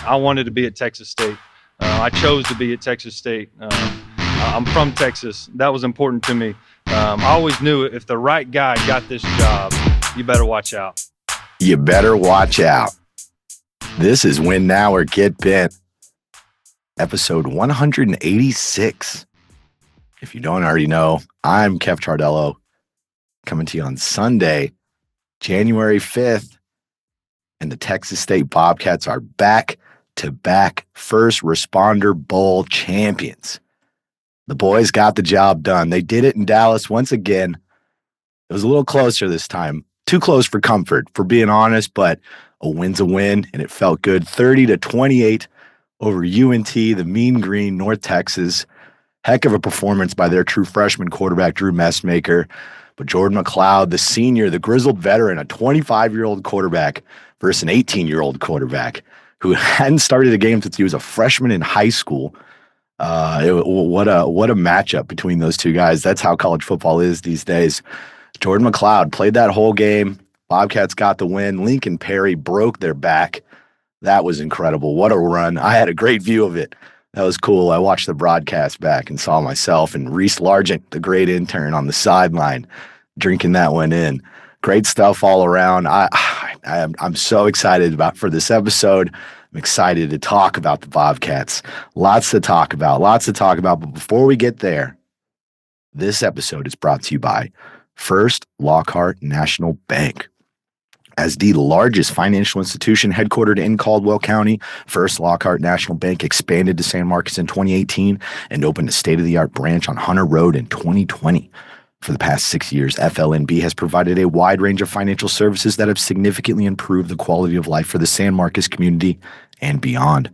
I wanted to be at Texas State. I chose to be at Texas State. I'm from Texas. That was important to me. I always knew if the right guy got this job, you better watch out. You better watch out. This is Win Now or Get Bent, episode 186. If you don't already know, I'm Kev Chardello, coming to you on Sunday, January 5th, and the Texas State Bobcats are back-to-back First Responder Bowl champions. The boys got the job done. They did it in Dallas once again. It was a little closer this time. Too close for comfort, for being honest, but a win's a win, and it felt good. 30-28 over UNT, the Mean Green, North Texas. Heck of a performance by their true freshman quarterback, Drew Messmaker. But Jordan McLeod, the senior, the grizzled veteran, a 25-year-old quarterback versus an 18-year-old quarterback who hadn't started a game since he was a freshman in high school. What a matchup between those two guys. That's how college football is these days. Jordan McLeod played that whole game. Bobcats got the win. Lincoln Perry broke their back. That was incredible. What a run. I had a great view of it. That was cool. I watched the broadcast back and saw myself and Reese Largent, the great intern, on the sideline drinking that one in. Great stuff all around. I'm so excited for this episode. I'm excited to talk about the Bobcats. Lots to talk about. But before we get there, this episode is brought to you by First Lockhart National Bank. As the largest financial institution headquartered in Caldwell County, First Lockhart National Bank expanded to San Marcos in 2018 and opened a state-of-the-art branch on Hunter Road in 2020. For the past 6 years, FLNB has provided a wide range of financial services that have significantly improved the quality of life for the San Marcos community and beyond.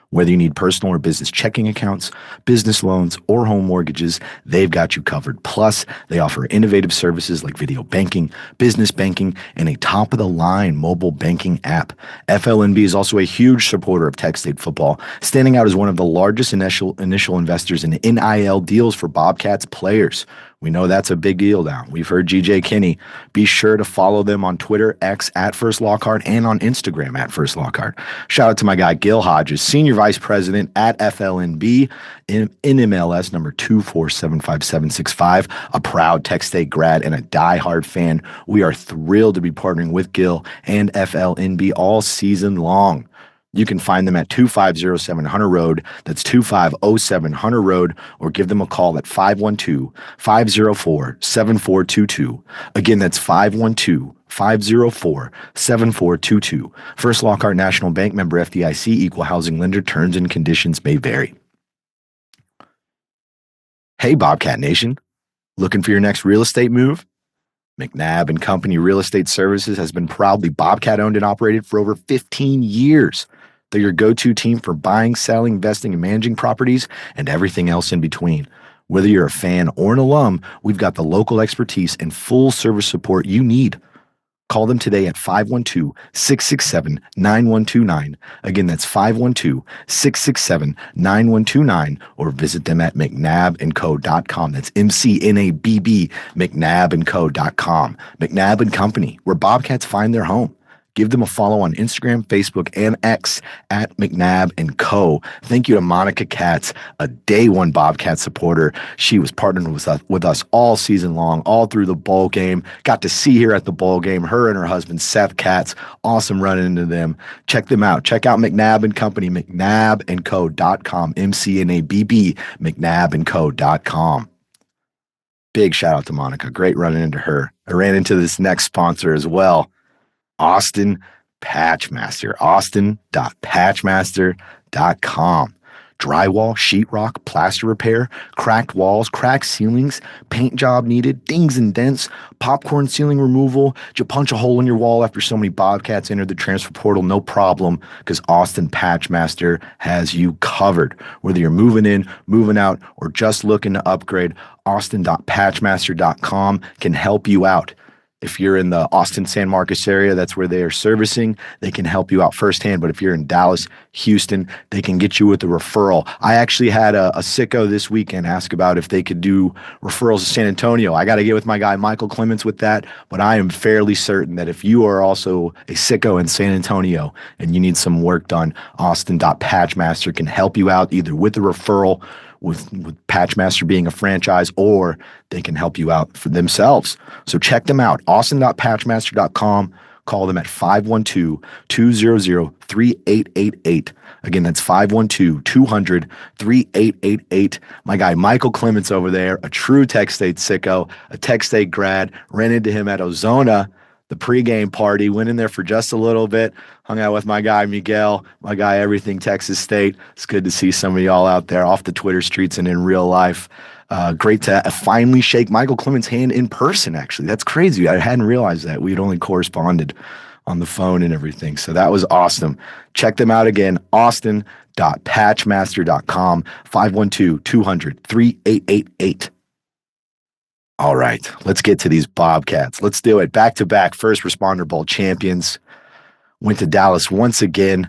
Whether you need personal or business checking accounts, business loans, or home mortgages, they've got you covered. Plus, they offer innovative services like video banking, business banking, and a top-of-the-line mobile banking app. FLNB is also a huge supporter of Tech State football, standing out as one of the largest initial investors in NIL deals for Bobcats players. We know that's a big deal now. We've heard GJ Kinney. Be sure to follow them on Twitter, X at First Lockhart, and on Instagram at First Lockhart. Shout out to my guy Gil Hodges, Senior Vice President at FLNB in MLS number 2475765, a proud Tech State grad and a diehard fan. We are thrilled to be partnering with Gil and FLNB all season long. You can find them at 2507 Hunter Road. That's 2507 Hunter Road, or give them a call at 512-504-7422. Again, that's 512-504-7422. First Lockhart National Bank, member FDIC, equal housing lender. Terms and conditions may vary. Hey, Bobcat Nation. Looking for your next real estate move? McNabb and Company Real Estate Services has been proudly Bobcat owned and operated for over 15 years. They're your go-to team for buying, selling, investing, and managing properties and everything else in between. Whether you're a fan or an alum, we've got the local expertise and full service support you need. Call them today at 512-667-9129. Again, that's 512-667-9129, or visit them at mcnabbandco.com. That's MCNABB, mcnabbandco.com. McNabb and Company, where Bobcats find their home. Give them a follow on Instagram, Facebook, and X at McNabb & Co. Thank you to Monica Katz, a day one Bobcat supporter. She was partnering with us all season long, all through the bowl game. Got to see her at the bowl game, her and her husband, Seth Katz. Awesome running into them. Check them out. Check out McNabb & Company, mcnabbandco.com, MCNABB, mcnabbandco.com. Big shout out to Monica. Great running into her. I ran into this next sponsor as well. Austin Patchmaster, austin.patchmaster.com. Drywall, sheetrock, plaster repair, cracked walls, cracked ceilings, paint job needed, dings and dents, popcorn ceiling removal. Did you punch a hole in your wall after so many Bobcats entered the transfer portal? No problem, because Austin Patchmaster has you covered. Whether you're moving in, moving out, or just looking to upgrade, austin.patchmaster.com can help you out. If you're in the Austin, San Marcos area, that's where they are servicing. They can help you out firsthand. But if you're in Dallas, Houston, they can get you with a referral. I actually had a sicko this weekend ask about if they could do referrals to San Antonio. I got to get with my guy Michael Clements with that. But I am fairly certain that if you are also a sicko in San Antonio and you need some work done, Austin.Patchmaster can help you out either with a referral with Patchmaster being a franchise, or they can help you out for themselves. So check them out, austin.patchmaster.com. Call them at 512-200-3888. Again, that's 512-200-3888. My guy Michael Clements over there, a true Tech State sicko, a Tech State grad, ran into him at Ozona, the pregame party, went in there for just a little bit, hung out with my guy Miguel, my guy Everything Texas State. It's good to see some of y'all out there off the Twitter streets and in real life. Great to finally shake Michael Clements' hand in person, actually. That's crazy. I hadn't realized that. We'd only corresponded on the phone and everything. So that was awesome. Check them out again, austin.patchmaster.com, 512-200-3888. All right, let's get to these Bobcats. Let's do it. Back-to-back First Responder Bowl champions. Went to Dallas once again.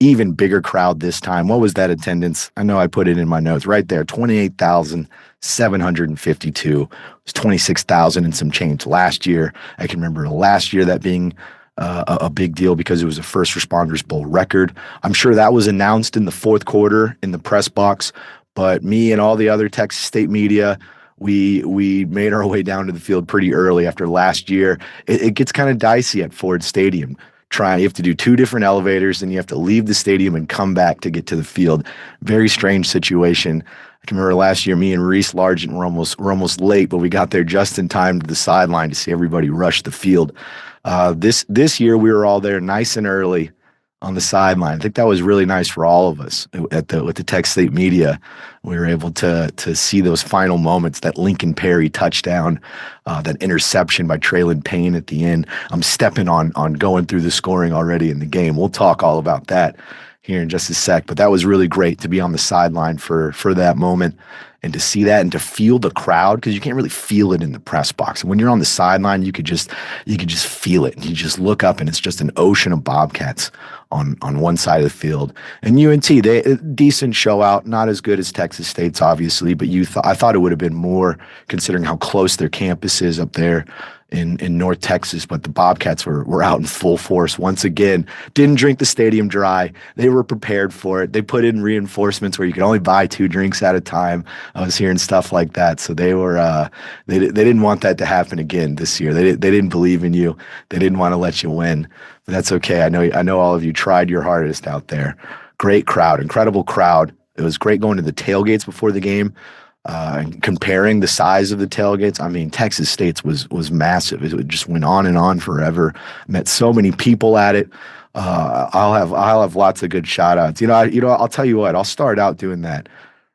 Even bigger crowd this time. What was that attendance? I know I put it in my notes right there. 28,752. It was 26,000 and some change last year. I can remember last year that being a big deal because it was a First Responders Bowl record. I'm sure that was announced in the fourth quarter in the press box, but me and all the other Texas State media, we made our way down to the field pretty early after last year. It gets kind of dicey at Ford Stadium. You have to do two different elevators, and you have to leave the stadium and come back to get to the field. Very strange situation. I can remember last year, me and Reese Largent were almost late, but we got there just in time to the sideline to see everybody rush the field. This year, we were all there nice and early on the sideline. I think that was really nice for all of us with the Tech State media. We were able to see those final moments, that Lincoln Perry touchdown, that interception by Traylon Payne at the end. I'm stepping on going through the scoring already in the game. We'll talk all about that here in just a sec, but that was really great to be on the sideline for that moment and to see that and to feel the crowd, because you can't really feel it in the press box. And when you're on the sideline, you could just feel it. You just look up and it's just an ocean of Bobcats on one side of the field. And UNT, they decent show out, not as good as Texas State's obviously, but I thought it would have been more considering how close their campus is up there in North Texas. But the Bobcats were out in full force once again. Didn't drink the stadium dry. They were prepared for it. They put in reinforcements where you could only buy 2 drinks at a time. I was hearing stuff like that. So they were they didn't want that to happen again this year. They didn't believe in you. They didn't want to let you win. But that's okay. I know all of you tried your hardest out there. Great crowd, incredible crowd. It was great going to the tailgates before the game. Comparing the size of the tailgates, I mean, Texas State's was massive. It just went on and on forever. Met so many people at it. I'll have lots of good shout outs. I'll tell you what, I'll start out doing that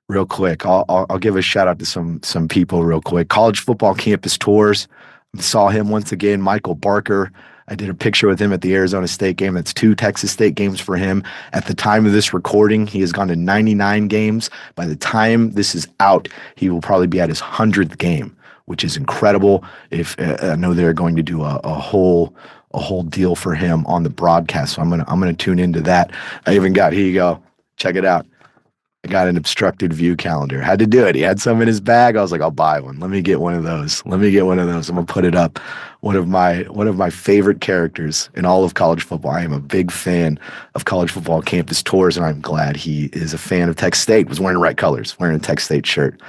real quick. I'll give a shout out to some people real quick. College football campus tours. Saw him once again, Michael Barker. I did a picture with him at the Arizona State game. That's 2 Texas State games for him. At the time of this recording, he has gone to 99 games. By the time this is out, he will probably be at his 100th game, which is incredible. If I know they're going to do a whole deal for him on the broadcast, so I'm gonna tune into that. I even got, here you go, check it out. I got an obstructed view calendar. Had to do it. He had some in his bag. I was like, I'll buy one. Let me get one of those. I'm gonna put it up. One of my favorite characters in all of college football. I am a big fan of college football campus tours, and I'm glad he is a fan of Texas State. Was wearing the right colors, wearing a Texas State shirt.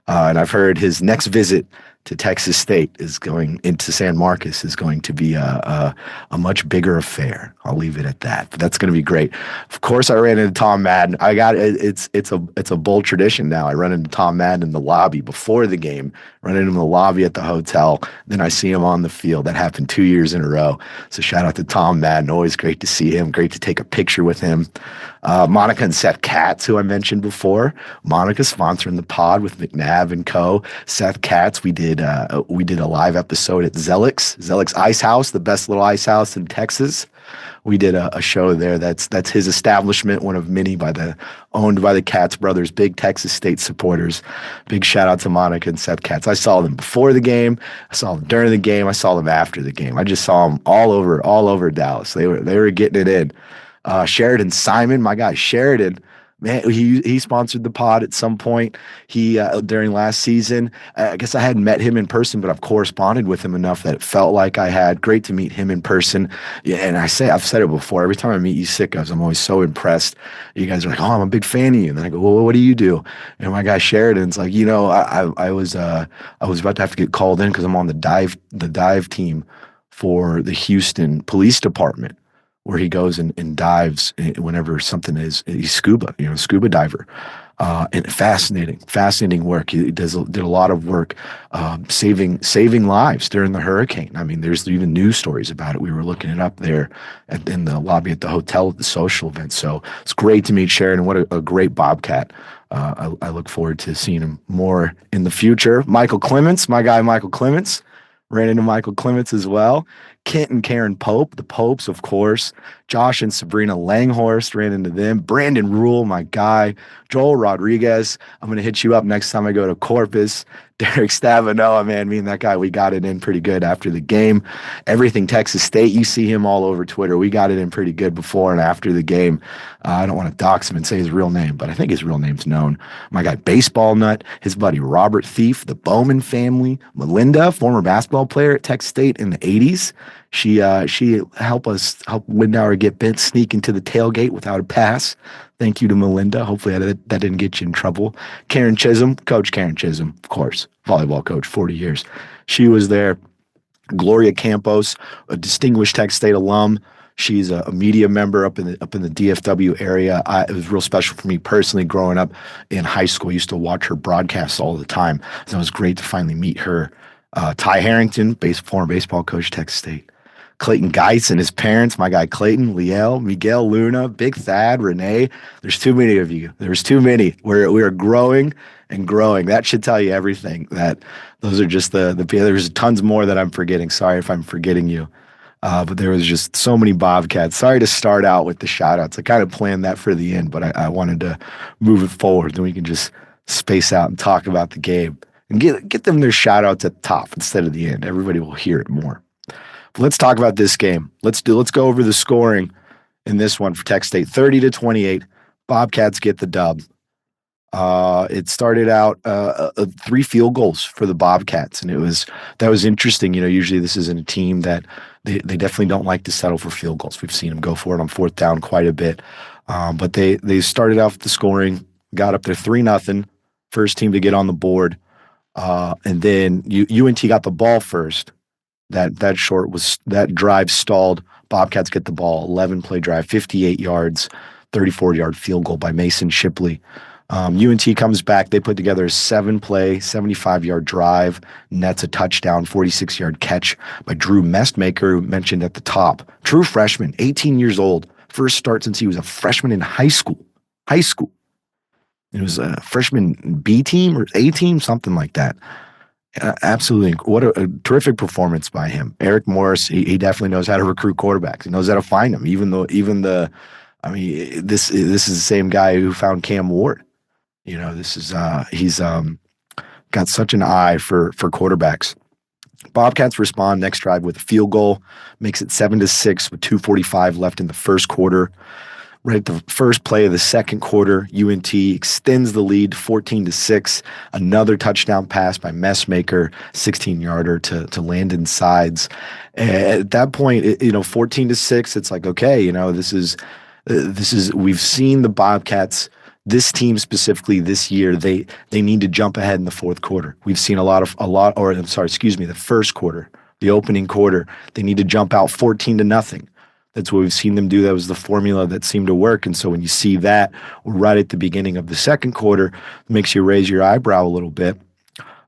And I've heard his next visit to Texas State is going into San Marcos is going to be a much bigger affair. I'll leave it at that. But that's going to be great. Of course, I ran into Tom Madden. It's a bold tradition now. I run into Tom Madden in the lobby before the game. Run into him in the lobby at the hotel. Then I see him on the field. That happened 2 years in a row. So shout out to Tom Madden. Always great to see him. Great to take a picture with him. Monica and Seth Katz, who I mentioned before. Monica sponsoring the pod with McNabb and co. Seth Katz, we did a live episode at Zelix Ice House, the best little ice house in Texas. We did a show there. That's his establishment, one of many owned by the Katz brothers, big Texas State supporters. Big shout out to Monica and Seth Katz. I saw them before the game. I saw them during the game. I saw them after the game. I just saw them all over Dallas. They were getting it in. Sheridan Simon, my guy Sheridan, man, he sponsored the pod at some point. He during last season. I guess I hadn't met him in person, but I've corresponded with him enough that it felt like I had. Great to meet him in person. Yeah, and I've said it before. Every time I meet you sickos, I'm always so impressed. You guys are like, "Oh, I'm a big fan of you," and then I go, "Well, what do you do?" And my guy Sheridan's like, I was about to have to get called in because I'm on the dive team for the Houston Police Department, where he goes and dives whenever something is. He's scuba diver. And fascinating work. He did a lot of work saving lives during the hurricane. I mean, there's even news stories about it. We were looking it up there in the lobby at the hotel at the social event. So it's great to meet Sheridan. What a great Bobcat. I look forward to seeing him more in the future. Michael Clements, my guy Michael Clements. Ran into Michael Clements as well. Kent and Karen Pope, the Popes, of course. Josh and Sabrina Langhorst, ran into them. Brandon Rule, my guy. Joel Rodriguez, I'm going to hit you up next time I go to Corpus. Derek Stavanoa, man, me and that guy, we got it in pretty good after the game. Everything Texas State, you see him all over Twitter. We got it in pretty good before and after the game. I don't want to dox him and say his real name, but I think his real name's known. My guy, Baseball Nut, his buddy Robert Thief, the Bowman family. Melinda, former basketball player at Texas State in the 80s. She helped Windauer get bent, sneak into the tailgate without a pass. Thank you to Melinda. Hopefully that didn't get you in trouble. Karen Chisholm, Coach Karen Chisholm, of course, volleyball coach, 40 years. She was there. Gloria Campos, a distinguished Texas State alum. She's a media member up in the DFW area. It was real special for me personally growing up in high school. I used to watch her broadcasts all the time. So it was great to finally meet her. Ty Harrington, former baseball coach, Texas State. Clayton Geis and his parents, my guy Clayton, Liel, Miguel Luna, Big Thad, Renee. There's too many of you. There's too many. We are growing and growing. That should tell you everything. That those are just the there's tons more that I'm forgetting. Sorry if I'm forgetting you. But there was just so many Bobcats. Sorry to start out with the shout outs. I kind of planned that for the end, but I wanted to move it forward. Then we can just space out and talk about the game and get them their shout outs at the top instead of the end. Everybody will hear it more. Let's talk about this game. Let's go over the scoring in this one for Texas State. 30-28. Bobcats get the dub. It started out 3 field goals for the Bobcats, and that was interesting. Usually this isn't a team that they definitely don't like to settle for field goals. We've seen them go for it on 4th down quite a bit, but they started off the scoring, got up there 3-0, first team to get on the board, and then UNT got the ball first. That drive stalled. Bobcats get the ball, 11-play drive, 58 yards, 34-yard field goal by Mason Shipley. UNT comes back. They put together a 7-play, 75-yard drive, nets a touchdown, 46-yard catch by Drew Mestmaker, who mentioned at the top. True freshman, 18 years old, first start since he was a freshman in high school. It was a freshman B team or A team, something like that. Absolutely. What a terrific performance by him. Eric Morris, he definitely knows how to recruit quarterbacks. He knows how to find them. This is the same guy who found Cam Ward. He's got such an eye for quarterbacks. Bobcats respond next drive with a field goal, makes it 7-6 with 2:45 left in the first quarter. Right at the first play of the second quarter, UNT extends the lead 14-6. Another touchdown pass by Messmaker, 16-yarder to Landon Sides. At that point, 14-6. It's like, okay, this is we've seen the Bobcats. This team specifically this year, they need to jump ahead in the fourth quarter. We've seen the first quarter, the opening quarter. They need to jump out 14-0. That's what we've seen them do. That was the formula that seemed to work. And so when you see that right at the beginning of the second quarter, it makes you raise your eyebrow a little bit.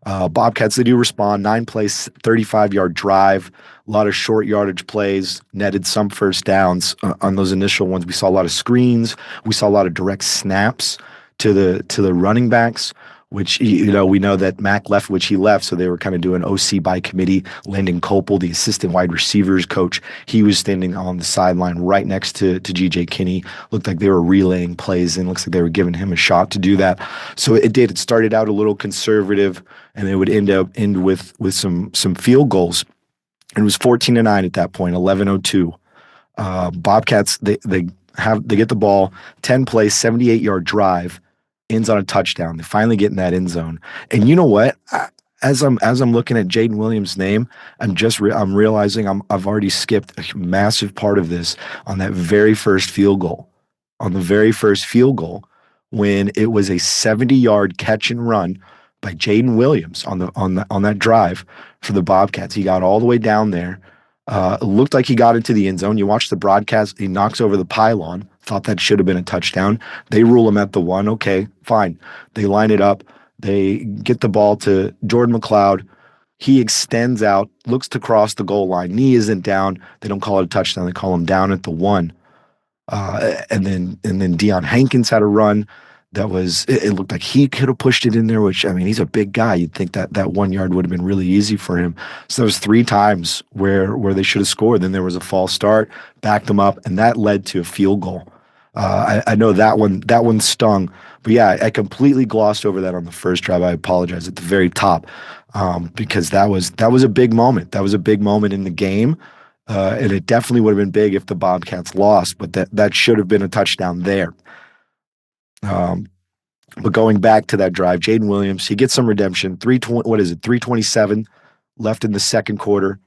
Bobcats, they do respond. 9-play, 35-yard drive, a lot of short yardage plays, netted some first downs on those initial ones. We saw a lot of screens. We saw a lot of direct snaps to the running backs, which, we know that Mac left, which he left. So they were kind of doing OC by committee. Landon Copel, the assistant wide receivers coach, he was standing on the sideline right next to GJ Kinney. Looked like they were relaying plays and looks like they were giving him a shot to do that. So it did. It started out a little conservative and it would end with some field goals. And it was 14-9 at that point, 11:02. Bobcats, they get the ball, 10 plays, 78-yard drive, ends on a touchdown. They finally get in that end zone. And you know what? As I'm looking at Jaden Williams' name, I'm realizing I've already skipped a massive part of this on that very first field goal. On the very first field goal, when it was a 70-yard catch and run by Jaden Williams on that drive for the Bobcats. He got all the way down there. It looked like he got into the end zone. You watch the broadcast, he knocks over the pylon. Thought that should have been a touchdown. They rule him at the 1. Okay, fine. They line it up. They get the ball to Jordan McLeod. He extends out, looks to cross the goal line. Knee isn't down. They don't call it a touchdown. They call him down at the 1. And then Deion Hankins had a run that was, it looked like he could have pushed it in there, which, I mean, he's a big guy. You'd think that 1 yard would have been really easy for him. So there was 3 times where they should have scored. Then there was a false start, backed them up, and that led to a field goal. I know that one stung, but yeah, I completely glossed over that on the first drive. I apologize at the very top, because that was a big moment. That was a big moment in the game. And it definitely would have been big if the Bobcats lost, but that should have been a touchdown there. But going back to that drive, Jaden Williams, he gets some redemption. 3:27 left in the second quarter.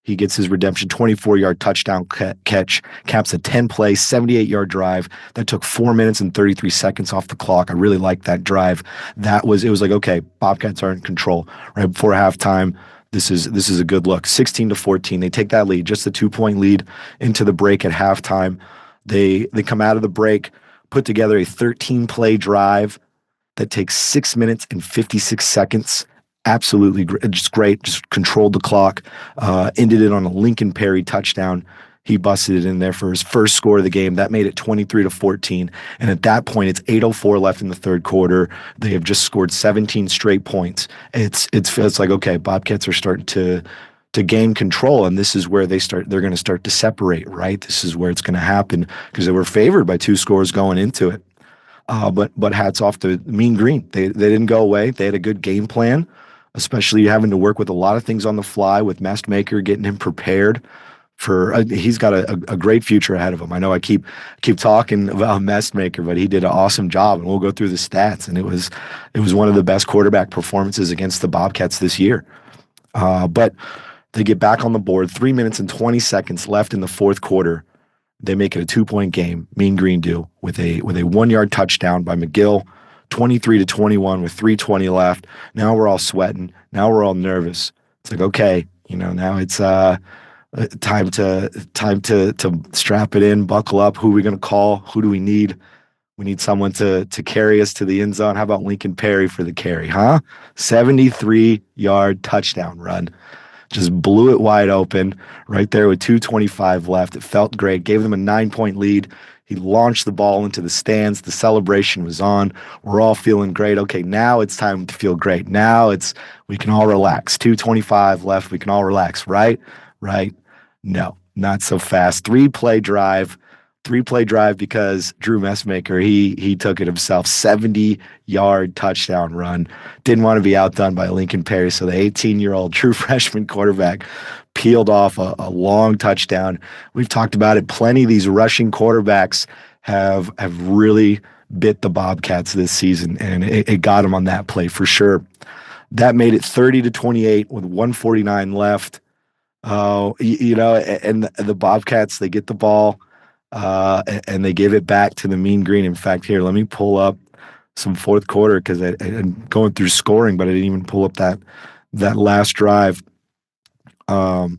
He gets his redemption, 24-yard touchdown catch, caps a 10-play, 78-yard drive that took 4 minutes and 33 seconds off the clock. I really liked that drive. It was like, okay, Bobcats are in control right before halftime. This is a good look. 16-14. They take that lead, just a 2-point lead into the break at halftime. They come out of the break, put together a 13-play drive that takes 6 minutes and 56 seconds. Absolutely just great. Just controlled the clock. Ended it on a Lincoln Perry touchdown. He busted it in there for his first score of the game. That made it 23-14. And at that point, it's 8:04 left in the third quarter. They have just scored 17 straight points. It's like, okay, Bobcats are starting to gain control, and this is where they're going to start to separate, right? This is where it's going to happen because they were favored by 2 scores going into it. But hats off to Mean Green. They didn't go away. They had a good game plan, especially having to work with a lot of things on the fly with Mestmaker, getting him prepared for. He's got a great future ahead of him. I know I keep talking about Mestmaker, but he did an awesome job, and we'll go through the stats. And it was one of the best quarterback performances against the Bobcats this year. But they get back on the board. 3 minutes and 20 seconds left in the fourth quarter. They make it a 2-point game. Mean Green do with a 1-yard touchdown by McGill, 23-21 with 3:20 left. Now we're all sweating. Now we're all nervous. It's like, okay, now it's time to strap it in, buckle up. Who are we going to call? Who do we need? We need someone to carry us to the end zone. How about Lincoln Perry for the carry, huh? 73-yard touchdown run. Just blew it wide open right there with 2:25 left. It felt great. Gave them a 9-point lead. He launched the ball into the stands. The celebration was on. We're all feeling great. Okay, now it's time to feel great. Now we can all relax. 2:25 left. We can all relax, right? Right? No, not so fast. 3-play drive because Drew Messmaker, he took it himself. 70-yard touchdown run. Didn't want to be outdone by Lincoln Perry, so the 18-year-old true freshman quarterback peeled off a long touchdown. We've talked about it plenty. These rushing quarterbacks have really bit the Bobcats this season, and it got them on that play for sure. That made it 30-28 with 1:49 left. And the Bobcats, they get the ball. And they give it back to the Mean Green. In fact, here, let me pull up some fourth quarter because I'm going through scoring, but I didn't even pull up that last drive. And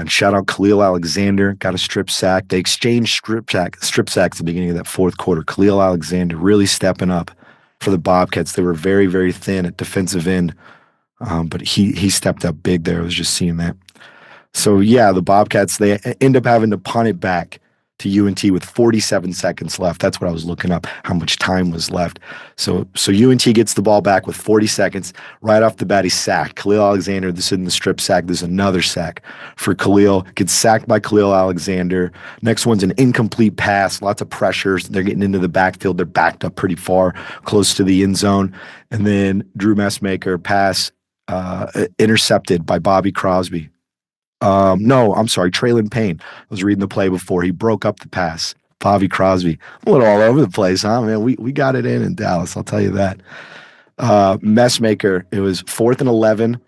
shout out Khalil Alexander, got a strip sack. They exchanged strip sacks at the beginning of that fourth quarter. Khalil Alexander really stepping up for the Bobcats. They were very, very thin at defensive end, but he stepped up big there. I was just seeing that. So, yeah, the Bobcats, they end up having to punt it back to UNT with 47 seconds left. That's what I was looking up, how much time was left. So UNT gets the ball back with 40 seconds. Right off the bat, he's sacked. Khalil Alexander, this isn't the strip sack. There's another sack for Khalil. Gets sacked by Khalil Alexander. Next one's an incomplete pass. Lots of pressures. They're getting into the backfield. They're backed up pretty far, close to the end zone. And then Drew Messmaker pass intercepted by Bobby Crosby. No, I'm sorry, Traylon Payne. I was reading the play before. He broke up the pass. Bobby Crosby. I'm a little all over the place, huh, man? We got it in Dallas, I'll tell you that. Messmaker, it was 4th and 11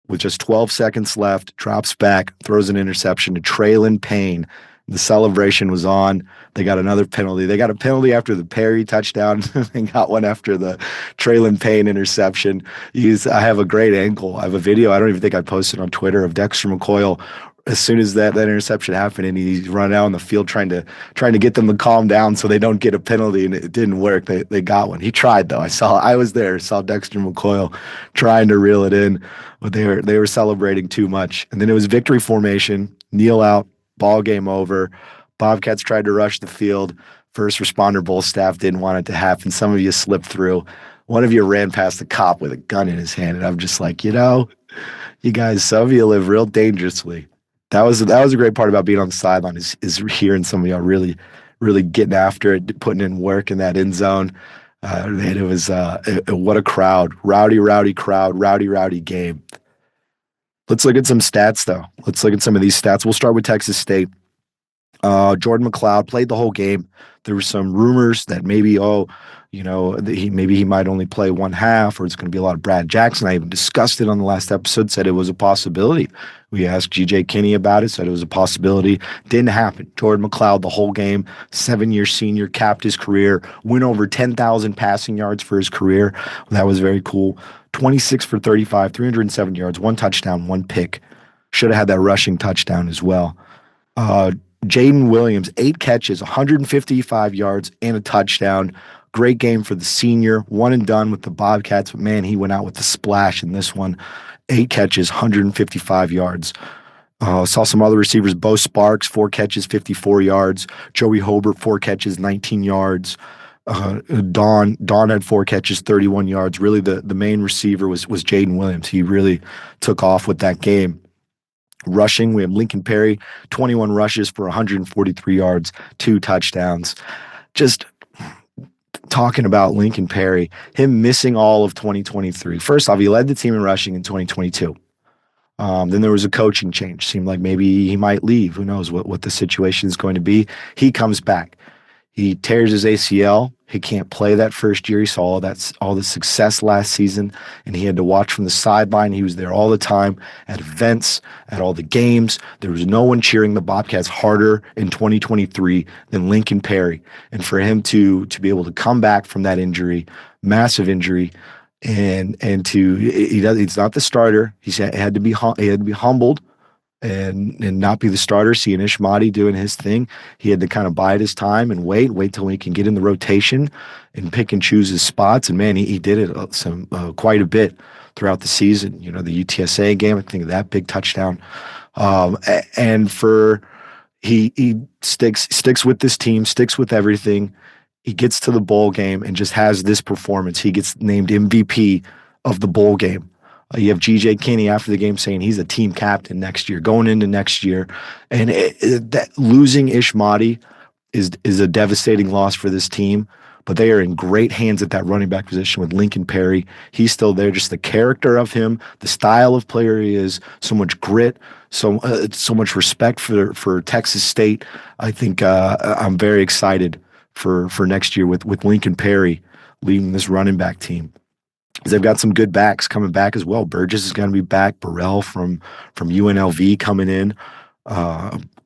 with just 12 seconds left, drops back, throws an interception to Traylon Payne. The celebration was on. They got another penalty. They got a penalty after the Perry touchdown. They got one after the Traylon Payne interception. I have a great angle. I have a video. I don't even think I posted on Twitter of Dexter McCoyle. As soon as that interception happened, and he's running out on the field trying to get them to calm down so they don't get a penalty, and it didn't work. They got one. He tried though. I was there. Saw Dexter McCoyle trying to reel it in, but they were celebrating too much. And then it was victory formation. Kneel out. Ball game over. Bobcats tried to rush the field. First responder bull staff didn't want it to happen. Some of you slipped through. One of you ran past the cop with a gun in his hand, and I'm just like, you guys, some of you live real dangerously. That was a great part about being on the sideline is hearing some of y'all really, really getting after it, putting in work in that end zone. And it was what a crowd, rowdy crowd, rowdy game. Let's look at some stats, though. Let's look at some of these stats. We'll start with Texas State. Jordan McLeod played the whole game. There were some rumors that maybe, he might only play one half, or it's going to be a lot of Brad Jackson. I even discussed it on the last episode, said it was a possibility. We asked G.J. Kinney about it, said it was a possibility. Didn't happen. Jordan McLeod the whole game, 7-year senior, capped his career, went over 10,000 passing yards for his career. That was very cool. 26 for 35, 307 yards, 1 touchdown, 1 pick. Should have had that rushing touchdown as well. Jaden Williams, 8 catches, 155 yards, and a touchdown. Great game for the senior. One and done with the Bobcats, but man, he went out with a splash in this one. 8 catches, 155 yards. Saw some other receivers. Bo Sparks, 4 catches, 54 yards. Joey Hobart, 4 catches, 19 yards. Don had 4 catches, 31 yards. Really, the main receiver was Jaden Williams. He really took off with that game. Rushing, we have Lincoln Perry, 21 rushes for 143 yards, 2 touchdowns. Just talking about Lincoln Perry, him missing all of 2023. First off, he led the team in rushing in 2022. Then there was a coaching change. Seemed like maybe he might leave. Who knows what the situation is going to be. He comes back. He tears his ACL. He can't play that first year. He saw all the success last season, and he had to watch from the sideline. He was there all the time at events, at all the games. There was no one cheering the Bobcats harder in 2023 than Lincoln Perry. And for him to be able to come back from that injury, massive injury, and he's not the starter. He had to be humbled. And not be the starter, seeing Ishmati doing his thing. He had to kind of bide his time and wait till he can get in the rotation and pick and choose his spots. And man, he did it quite a bit throughout the season. The UTSA game, I think of that big touchdown. And he sticks with this team, sticks with everything. He gets to the bowl game and just has this performance. He gets named MVP of the bowl game. You have G.J. Kinney after the game saying he's a team captain next year, going into next year. And that losing Ishmati is a devastating loss for this team, but they are in great hands at that running back position with Lincoln Perry. He's still there, just the character of him, the style of player he is, so much grit, so much respect for Texas State. I think I'm very excited for next year with Lincoln Perry leading this running back team. They've got some good backs coming back as well. Burgess is going to be back. Burrell from UNLV coming in.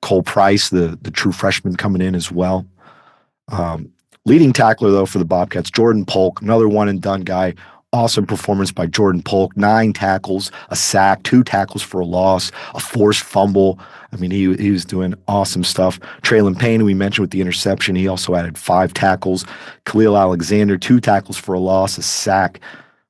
Cole Price, the true freshman, coming in as well. Leading tackler, though, for the Bobcats, Jordan Polk, another one-and-done guy. Awesome performance by Jordan Polk. 9 tackles, a sack, 2 tackles for a loss, a forced fumble. I mean, he was doing awesome stuff. Traylon Payne, we mentioned with the interception, he also added 5 tackles. Khalil Alexander, 2 tackles for a loss, a sack.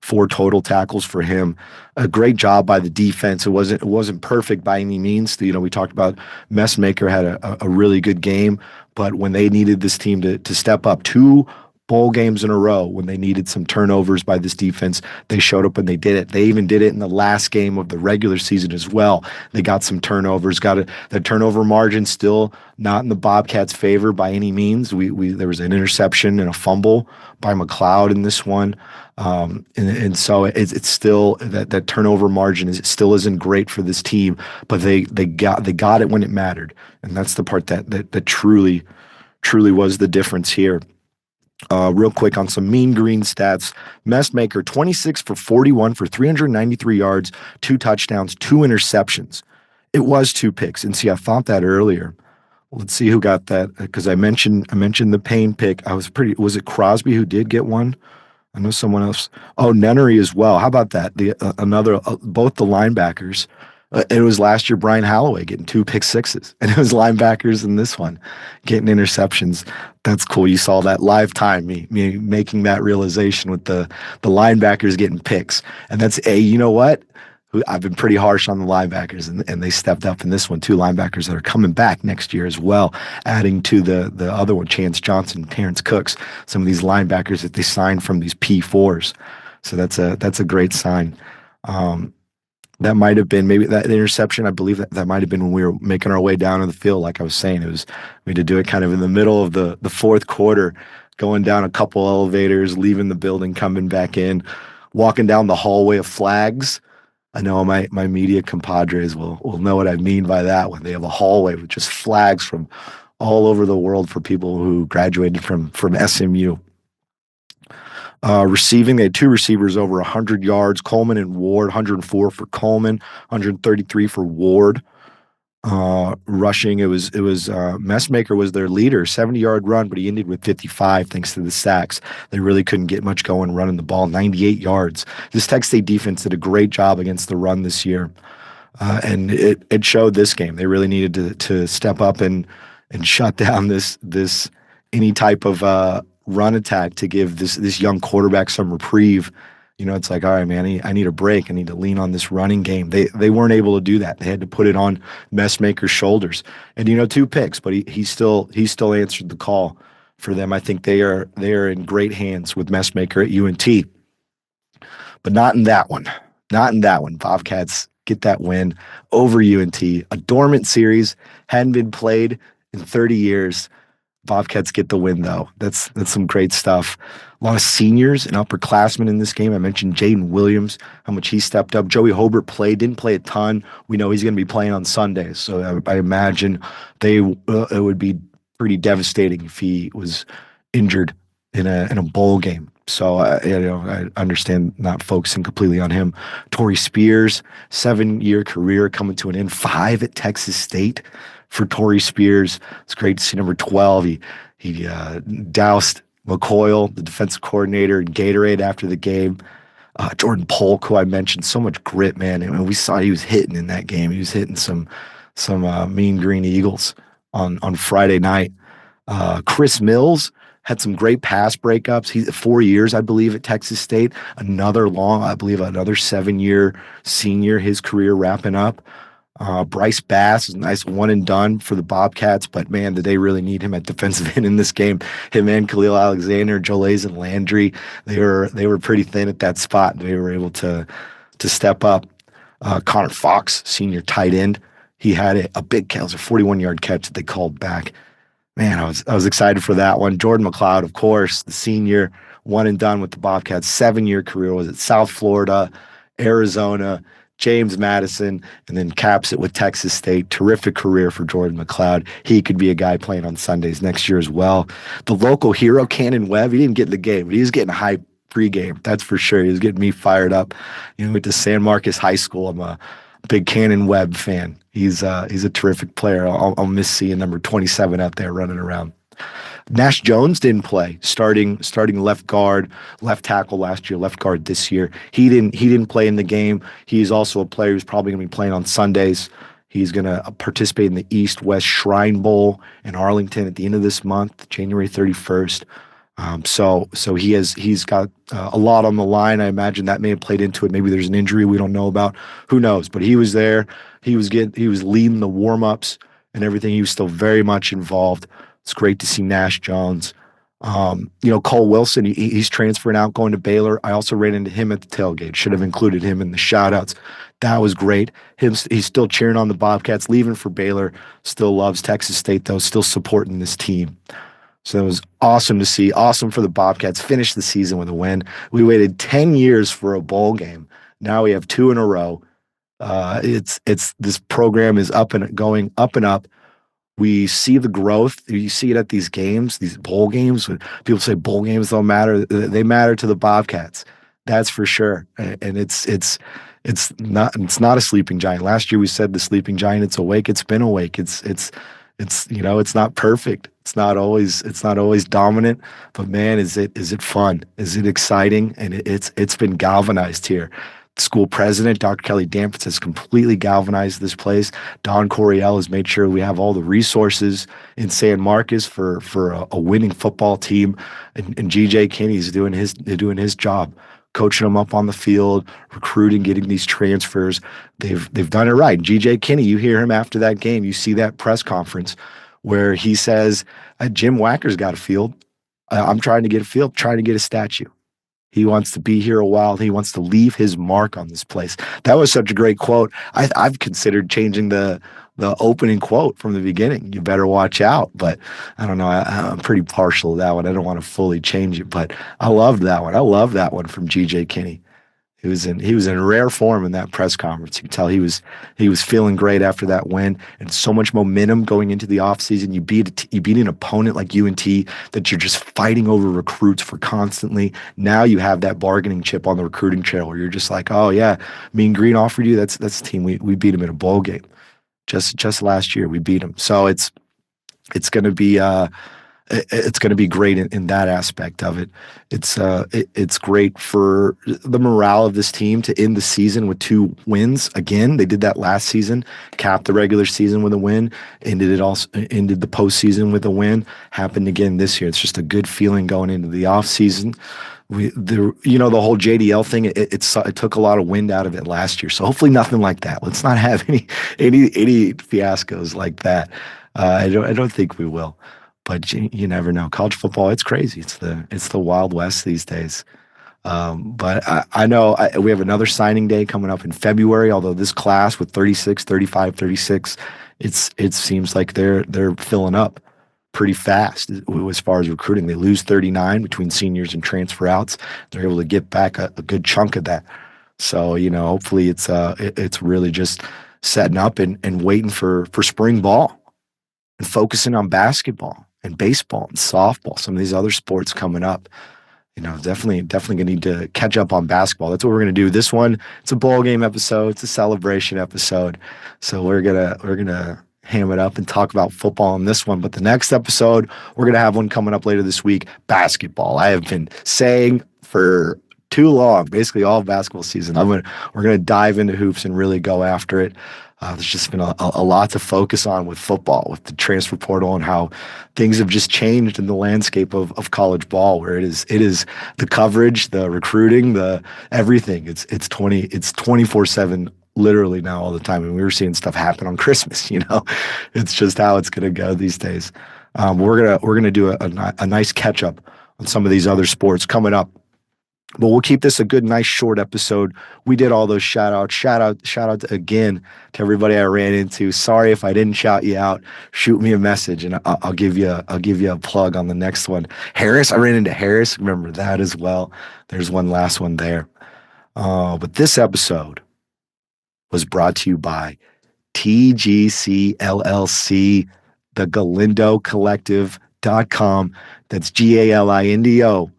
4 total tackles for him. A great job by the defense. It wasn't perfect by any means. We talked about Messmaker had a really good game, but when they needed this team to step up, 2 bowl games in a row when they needed some turnovers by this defense, they showed up and they did it. They even did it in the last game of the regular season as well. They got some turnovers, the turnover margin still not in the Bobcats' favor by any means. There was an interception and a fumble by McLeod in this one. And so it's still that turnover margin still isn't great for this team, but they got it when it mattered. And that's the part that truly was the difference here. Real quick on some mean green stats. Messmaker, 26 for 41 for 393 yards, 2 touchdowns, 2 interceptions. It was 2 picks. And see, I thought that earlier. Let's see who got that, because I mentioned the Payne pick. Was it Crosby who did get one? I know someone else. Oh, Nennery as well. How about that? Both the linebackers. It was last year Brian Holloway getting 2 pick sixes, and it was linebackers in this one getting interceptions. That's cool. You saw that live time, me making that realization with the linebackers getting picks. And that's you know what? I've been pretty harsh on the linebackers, and they stepped up in this one. 2 linebackers that are coming back next year as well, adding to the other one, Chance Johnson, Terrence Cooks, some of these linebackers that they signed from these P4s. So that's a great sign. That might have been maybe that interception. I believe that might have been when we were making our way down to the field. Like I was saying, we had to do it kind of in the middle of the fourth quarter, going down a couple elevators, leaving the building, coming back in, walking down the hallway of flags. I know my media compadres will know what I mean by that when they have a hallway with just flags from all over the world for people who graduated from SMU. Receiving, they had 2 receivers over 100 yards, Coleman and Ward, 104 for Coleman, 133 for Ward. Rushing, it was Messmaker was their leader, 70-yard run, but he ended with 55 thanks to the sacks. They really couldn't get much going running the ball, 98 yards. This Texas State defense did a great job against the run this year, and it showed this game. They really needed to step up and shut down this any type of run attack to give this young quarterback some reprieve. It's like, all right, man, I need a break. I need to lean on this running game. They weren't able to do that. They had to put it on Messmaker's shoulders. And 2 picks, but he still answered the call for them. I think they are in great hands with Messmaker at UNT. But not in that one. Not in that one. Bobcats get that win over UNT. A dormant series, hadn't been played in 30 years. Bobcats get the win, though. That's some great stuff. A lot of seniors and upperclassmen in this game. I mentioned Jaden Williams, how much he stepped up. Joey Hobart didn't play a ton. We know he's going to be playing on Sundays, so I imagine it would be pretty devastating if he was injured in a bowl game. So I understand not focusing completely on him. Torrey Spears, 7-year career coming to an end. 5 at Texas State for Torrey Spears. It's great to see number 12. He doused McCoyle, the defensive coordinator, in Gatorade after the game. Jordan Polk, who I mentioned, so much grit, man. And we saw he was hitting in that game. He was hitting some mean green Eagles on Friday night. Chris Mills had some great pass breakups. He's 4 years, I believe, at Texas State. Another 7-year senior, his career wrapping up. Bryce Bass is a nice one and done for the Bobcats, but man, did they really need him at defensive end in this game. Him and Khalil Alexander, Jolazen Landry, they were pretty thin at that spot. They were able to step up. Connor Fox, senior tight end, he had a big catch, it was a 41-yard catch that they called back. Man, I was excited for that one. Jordan McLeod, of course, the senior, one and done with the Bobcats. 7-year career, was at South Florida, Arizona, James Madison, and then caps it with Texas State. Terrific career for Jordan McLeod. He could be a guy playing on Sundays next year as well. The local hero, Cannon Webb, he didn't get in the game, but he was getting hype pregame. That's for sure. He was getting me fired up. Went to San Marcos High School. I'm a big Cannon Webb fan. He's a terrific player. I'll miss seeing number 27 out there running around. Nash Jones didn't play, starting left guard, left tackle last year, left guard this year. He didn't play in the game. He's also a player who's probably going to be playing on Sundays. He's going to participate in the East-West Shrine Bowl in Arlington at the end of this month, January 31st. So he's got a lot on the line. I imagine that may have played into it. Maybe there's an injury we don't know about. Who knows? But he was there. He was leading the warm ups and everything. He was still very much involved. It's great to see Nash Jones. Cole Wilson, he's transferring out, going to Baylor. I also ran into him at the tailgate. Should have included him in the shoutouts. That was great. He's still cheering on the Bobcats, leaving for Baylor. Still loves Texas State, though. Still supporting this team. So it was awesome to see. Awesome for the Bobcats. Finish the season with a win. We waited 10 years for a bowl game. Now we have 2 in a row. It's this program is up and going up and up. We see the growth. You see it at these games, these bowl games. When people say bowl games don't matter, they matter to the Bobcats. That's for sure. And it's not a sleeping giant. Last year we said the sleeping giant. It's awake. It's been awake. It's not perfect. It's not always dominant. But man, is it fun? Is it exciting? And it's been galvanized here. School president, Dr. Kelly Dampitz, has completely galvanized this place. Don Coryell has made sure we have all the resources in San Marcos for a winning football team. And GJ Kinney's doing his job, coaching them up on the field, recruiting, getting these transfers. They've done it right. GJ Kinney, you hear him after that game, you see that press conference where he says, Jim Wacker's got a field. I'm trying to get a field, trying to get a statue. He wants to be here a while. He wants to leave his mark on this place. That was such a great quote. I've considered changing the opening quote from the beginning. You better watch out. But I don't know. I'm pretty partial to that one. I don't want to fully change it, but I loved that one. I love that one from G.J. Kinney. He was in rare form in that press conference. You could tell he was feeling great after that win, and so much momentum going into the offseason. You beat an opponent like UNT that you're just fighting over recruits for constantly. Now you have that bargaining chip on the recruiting trail where you're just like, oh yeah, Mean Green offered you. That's the team we beat him in a bowl game. Just last year we beat him. So it's going to be great in that aspect of it. It's great for the morale of this team to end the season with 2 wins. Again, they did that last season, capped the regular season with a win, ended the postseason with a win. Happened again this year. It's just a good feeling going into the off season. The whole JDL thing, it took a lot of wind out of it last year. So hopefully nothing like that. Let's not have any fiascos like that. I don't think we will. But you never know. College football, it's crazy. It's the Wild West these days. But I know we have another signing day coming up in February, although this class with 36, 35, 36, it seems like they're filling up pretty fast as far as recruiting. They lose 39 between seniors and transfer outs. They're able to get back a good chunk of that. So, hopefully it's really just setting up and waiting for spring ball and focusing on basketball and baseball and softball, some of these other sports coming up. Definitely gonna need to catch up on basketball. That's what we're gonna do. This one, it's a bowl game episode, it's a celebration episode. So we're gonna ham it up and talk about football in this one. But the next episode, we're gonna have one coming up later this week, basketball. I have been saying for too long, basically all basketball season, we're gonna dive into hoops and really go after it. There's just been a lot to focus on with football, with the transfer portal and how things have just changed in the landscape of college ball, where it is the coverage, the recruiting, the everything. It's 24/7 literally now all the time. And we were seeing stuff happen on Christmas, It's just how it's gonna go these days. We're gonna do a nice catch up on some of these other sports coming up. But we'll keep this a good, nice, short episode. We did all those shout outs. Shout out again to everybody I ran into. Sorry if I didn't shout you out. Shoot me a message and I'll give you a plug on the next one. Harris, I ran into Harris. Remember that as well. There's one last one there. But this episode was brought to you by TGC LLC, the Galindo Collective.com. That's GALINDO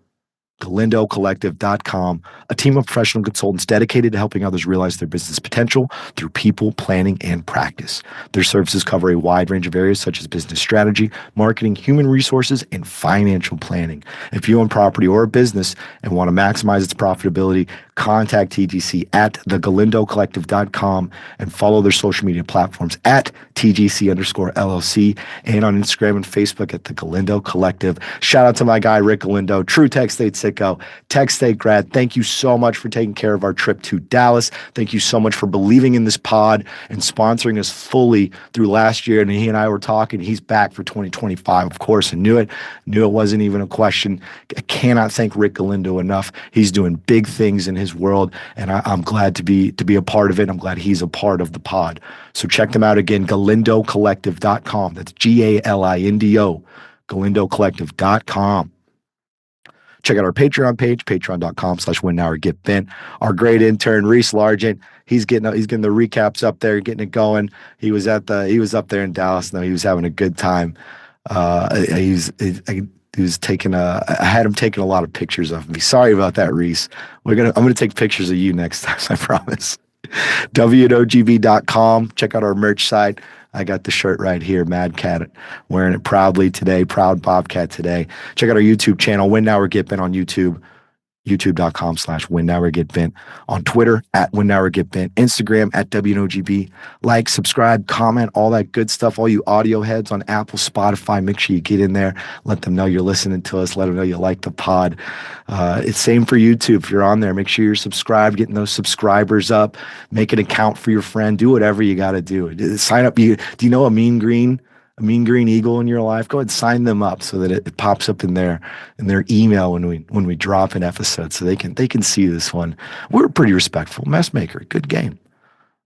GalindoCollective.com, a team of professional consultants dedicated to helping others realize their business potential through people, planning, and practice. Their services cover a wide range of areas such as business strategy, marketing, human resources, and financial planning. If you own property or a business and want to maximize its profitability, contact TGC at thegalindocollective.com and follow their social media platforms at TGC_LLC and on Instagram and Facebook at The Galindo Collective. Shout out to my guy, Rick Galindo, true Tech State sicko, Tech State grad. Thank you so much for taking care of our trip to Dallas. Thank you so much for believing in this pod and sponsoring us fully through last year. And he and I were talking. He's back for 2025, of course. I knew it wasn't even a question. I cannot thank Rick Galindo enough. He's doing big things in his world, and I'm glad to be a part of it. I'm glad he's a part of the pod. So check them out again, GalindoCollective.com. That's GALINDO, GalindoCollective.com. Check out our Patreon page, patreon.com/WinNowOrGetBent. Our great intern, Reese Largent, he's getting the recaps up there, getting it going. He was up there in Dallas. No, he was having a good time. He was taking I had him taking a lot of pictures of me. Sorry about that, Reese. I'm gonna take pictures of you next time, I promise. WNOGB.com. Check out our merch site. I got the shirt right here, Mad Cat, wearing it proudly today, proud Bobcat today. Check out our YouTube channel, Win Now or Get Bent on YouTube, youtube.com/WinNowOrGetBent. On Twitter, @WinNowOrGetBent. Instagram, @WNOGB. Like, subscribe, comment, all that good stuff. All you audio heads on Apple, Spotify, make sure you get in there. Let them know you're listening to us. Let them know you like the pod. It's same for YouTube. If you're on there, make sure you're subscribed, getting those subscribers up. Make an account for your friend. Do whatever you got to do. Sign up. Do you know a mean green eagle in your life? Go ahead and sign them up so that it pops up in their email when we drop an episode, so they can see this one. We're pretty respectful. Messmaker, good game.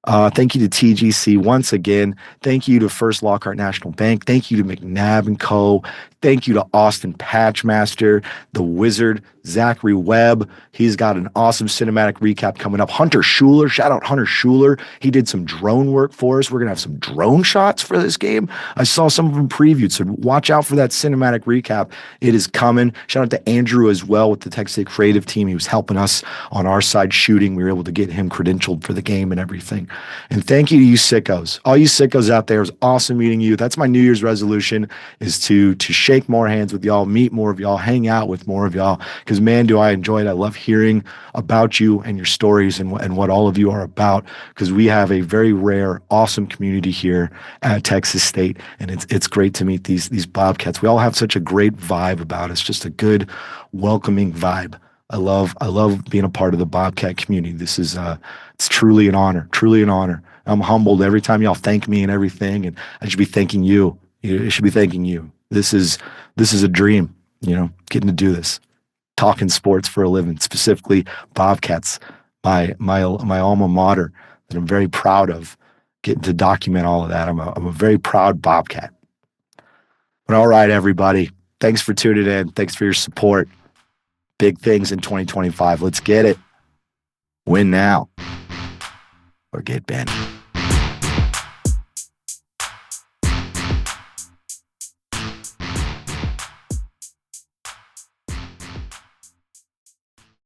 Thank you to TGC once again. Thank you to First Lockhart National Bank. Thank you to McNabb & Co. Thank you to Austin Patchmaster, the Wizard, Zachary Webb. He's got an awesome cinematic recap coming up. Hunter Schuler, shout out Hunter Schuler. He did some drone work for us. We're going to have some drone shots for this game. I saw some of them previewed, so watch out for that cinematic recap. It is coming. Shout out to Andrew as well with the Tech State Creative team. He was helping us on our side shooting. We were able to get him credentialed for the game and everything. And thank you to you sickos. All you sickos out there, it was awesome meeting you. That's my New Year's resolution, is to shake more hands with y'all, meet more of y'all, hang out with more of y'all, because man, do I enjoy it. I love hearing about you and your stories and what all of you are about, because we have a very rare, awesome community here at Texas State, and it's great to meet these Bobcats. We all have such a great vibe about us, just a good, welcoming vibe. I love being a part of the Bobcat community. This is it's truly an honor, I'm humbled every time y'all thank me and everything, and I should be thanking you. I should be thanking you. This is a dream, getting to do this, talking sports for a living, specifically Bobcats, my alma mater that I'm very proud of, getting to document all of that. I'm a very proud Bobcat. But all right, everybody, thanks for tuning in. Thanks for your support. Big things in 2025. Let's get it. Win now or get bent.